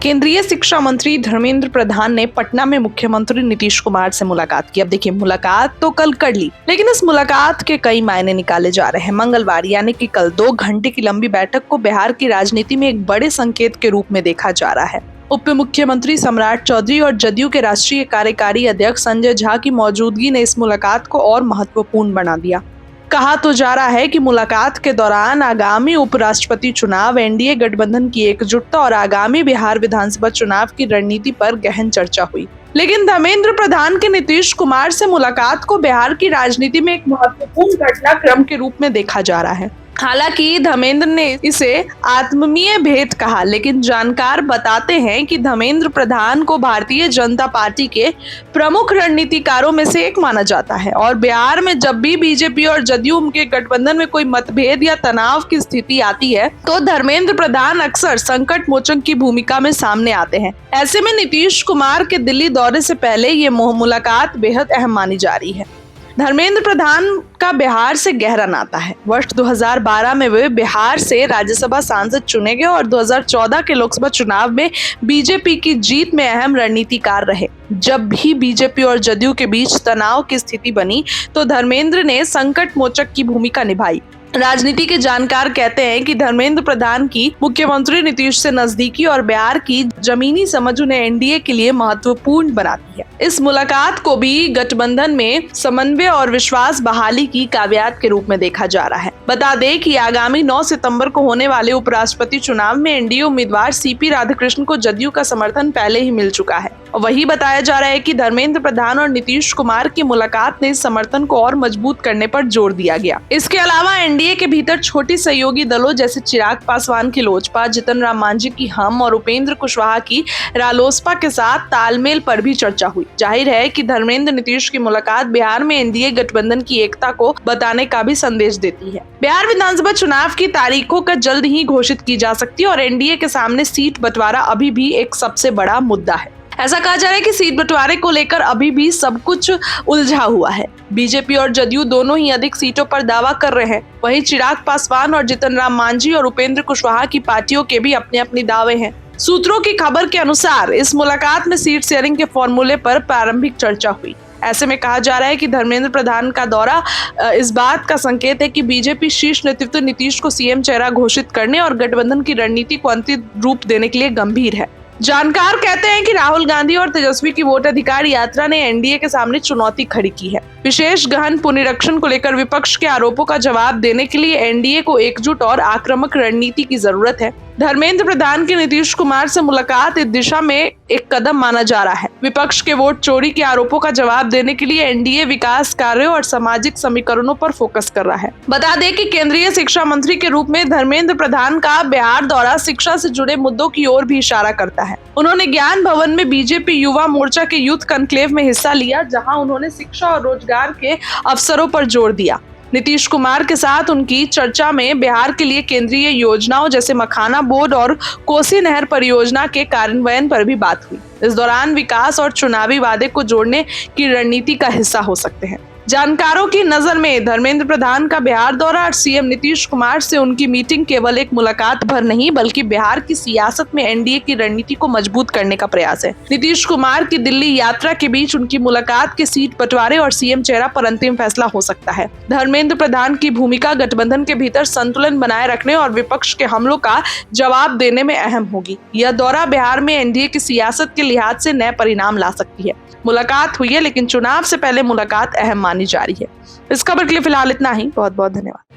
केंद्रीय शिक्षा मंत्री धर्मेंद्र प्रधान ने पटना में मुख्यमंत्री नीतीश कुमार से मुलाकात की। अब देखिए, मुलाकात तो कल कर ली, लेकिन इस मुलाकात के कई मायने निकाले जा रहे हैं। मंगलवार यानी कि कल 2 घंटे की लंबी बैठक को बिहार की राजनीति में एक बड़े संकेत के रूप में देखा जा रहा है। उप मुख्यमंत्री सम्राट चौधरी और जदयू के राष्ट्रीय कार्यकारी अध्यक्ष संजय झा की मौजूदगी ने इस मुलाकात को और महत्वपूर्ण बना दिया। कहा तो जा रहा है कि मुलाकात के दौरान आगामी उपराष्ट्रपति चुनाव, एनडीए गठबंधन की एकजुटता और आगामी बिहार विधानसभा चुनाव की रणनीति पर गहन चर्चा हुई। लेकिन धर्मेंद्र प्रधान के नीतीश कुमार से मुलाकात को बिहार की राजनीति में एक महत्वपूर्ण घटनाक्रम के रूप में देखा जा रहा है। हालांकि धर्मेंद्र ने इसे आत्मीय भेंट कहा, लेकिन जानकार बताते हैं कि धर्मेंद्र प्रधान को भारतीय जनता पार्टी के प्रमुख रणनीतिकारों में से एक माना जाता है और बिहार में जब भी बीजेपी और जदयू के गठबंधन में कोई मतभेद या तनाव की स्थिति आती है तो धर्मेंद्र प्रधान अक्सर संकट मोचक की भूमिका में सामने आते हैं। ऐसे में नीतीश कुमार के दिल्ली दौरे से पहले ये मुलाकात बेहद अहम मानी जा रही है। धर्मेंद्र प्रधान का बिहार से गहरा नाता है। वर्ष 2012 में वे बिहार से राज्यसभा सांसद चुने गए और 2014 के लोकसभा चुनाव में बीजेपी की जीत में अहम रणनीतिकार रहे। जब भी बीजेपी और जदयू के बीच तनाव की स्थिति बनी तो धर्मेंद्र ने संकट मोचक की भूमिका निभाई। राजनीति के जानकार कहते हैं कि धर्मेंद्र प्रधान की मुख्यमंत्री नीतीश से नजदीकी और बिहार की जमीनी समझ उन्हें एनडीए के लिए महत्वपूर्ण बनाती है। इस मुलाकात को भी गठबंधन में समन्वय और विश्वास बहाली की काव्यात के रूप में देखा जा रहा है। बता दें कि आगामी 9 सितंबर को होने वाले उपराष्ट्रपति चुनाव में एनडीए उम्मीदवार सीपी राधाकृष्णन को जदयू का समर्थन पहले ही मिल चुका है। वही बताया जा रहा है कि धर्मेंद्र प्रधान और नीतीश कुमार की मुलाकात ने इस समर्थन को और मजबूत करने पर जोर दिया गया। इसके अलावा एनडीए के भीतर छोटी सहयोगी दलों जैसे चिराग पासवान की लोजपा, जीतन राम मांझी की हम और उपेंद्र कुशवाहा की रालोसपा के साथ तालमेल पर भी चर्चा हुई। जाहिर है कि धर्मेंद्र नीतीश की मुलाकात बिहार में एनडीए गठबंधन की एकता को बताने का भी संदेश देती है। बिहार विधानसभा चुनाव की तारीखों का जल्द ही घोषित की जा सकती है और एनडीए के सामने सीट बंटवारा अभी भी एक सबसे बड़ा मुद्दा है। ऐसा कहा जा रहा है कि सीट बंटवारे को लेकर अभी भी सब कुछ उलझा हुआ है। बीजेपी और जदयू दोनों ही अधिक सीटों पर दावा कर रहे हैं। वहीं चिराग पासवान और जीतन राम मांझी और उपेंद्र कुशवाहा की पार्टियों के भी अपने अपने दावे हैं। सूत्रों की खबर के अनुसार इस मुलाकात में सीट शेयरिंग के फॉर्मूले पर प्रारंभिक चर्चा हुई। ऐसे में कहा जा रहा है कि धर्मेंद्र प्रधान का दौरा इस बात का संकेत है कि बीजेपी शीर्ष नेतृत्व नीतीश को सीएम चेहरा घोषित करने और गठबंधन की रणनीति को अंतिम रूप देने के लिए गंभीर है। जानकार कहते हैं कि राहुल गांधी और तेजस्वी की वोट अधिकार यात्रा ने एनडीए के सामने चुनौती खड़ी की है। विशेष गहन पुनरीक्षण को लेकर विपक्ष के आरोपों का जवाब देने के लिए एनडीए को एकजुट और आक्रामक रणनीति की जरूरत है। धर्मेंद्र प्रधान की नीतीश कुमार से मुलाकात इस दिशा में एक कदम माना जा रहा है। विपक्ष के वोट चोरी के आरोपों का जवाब देने के लिए एनडीए विकास कार्यों और सामाजिक समीकरणों पर फोकस कर रहा है। बता दें कि केंद्रीय शिक्षा मंत्री के रूप में धर्मेंद्र प्रधान का बिहार दौरा शिक्षा से जुड़े मुद्दों की ओर भी इशारा करता है। उन्होंने ज्ञान भवन में बीजेपी युवा मोर्चा के यूथ कॉन्क्लेव में हिस्सा लिया, जहां उन्होंने शिक्षा और रोजगार के अवसरों पर जोर दिया। नीतीश कुमार के साथ उनकी चर्चा में बिहार के लिए केंद्रीय योजनाओं जैसे मखाना बोर्ड और कोसी नहर परियोजना के कार्यान्वयन पर भी बात हुई। इस दौरान विकास और चुनावी वादे को जोड़ने की रणनीति का हिस्सा हो सकते हैं। जानकारों की नजर में धर्मेंद्र प्रधान का बिहार दौरा और सीएम नीतीश कुमार से उनकी मीटिंग केवल एक मुलाकात भर नहीं बल्कि बिहार की सियासत में एनडीए की रणनीति को मजबूत करने का प्रयास है। नीतीश कुमार की दिल्ली यात्रा के बीच उनकी मुलाकात के सीट बंटवारे और सीएम चेहरा पर अंतिम फैसला हो सकता है। धर्मेंद्र प्रधान की भूमिका गठबंधन के भीतर संतुलन बनाए रखने और विपक्ष के हमलों का जवाब देने में अहम होगी। यह दौरा बिहार में एनडीए की सियासत के लिहाज से नए परिणाम ला सकती है। मुलाकात हुई है, लेकिन चुनाव से पहले मुलाकात अहम मानी जा रही है। इस खबर के लिए फिलहाल इतना ही। बहुत बहुत धन्यवाद।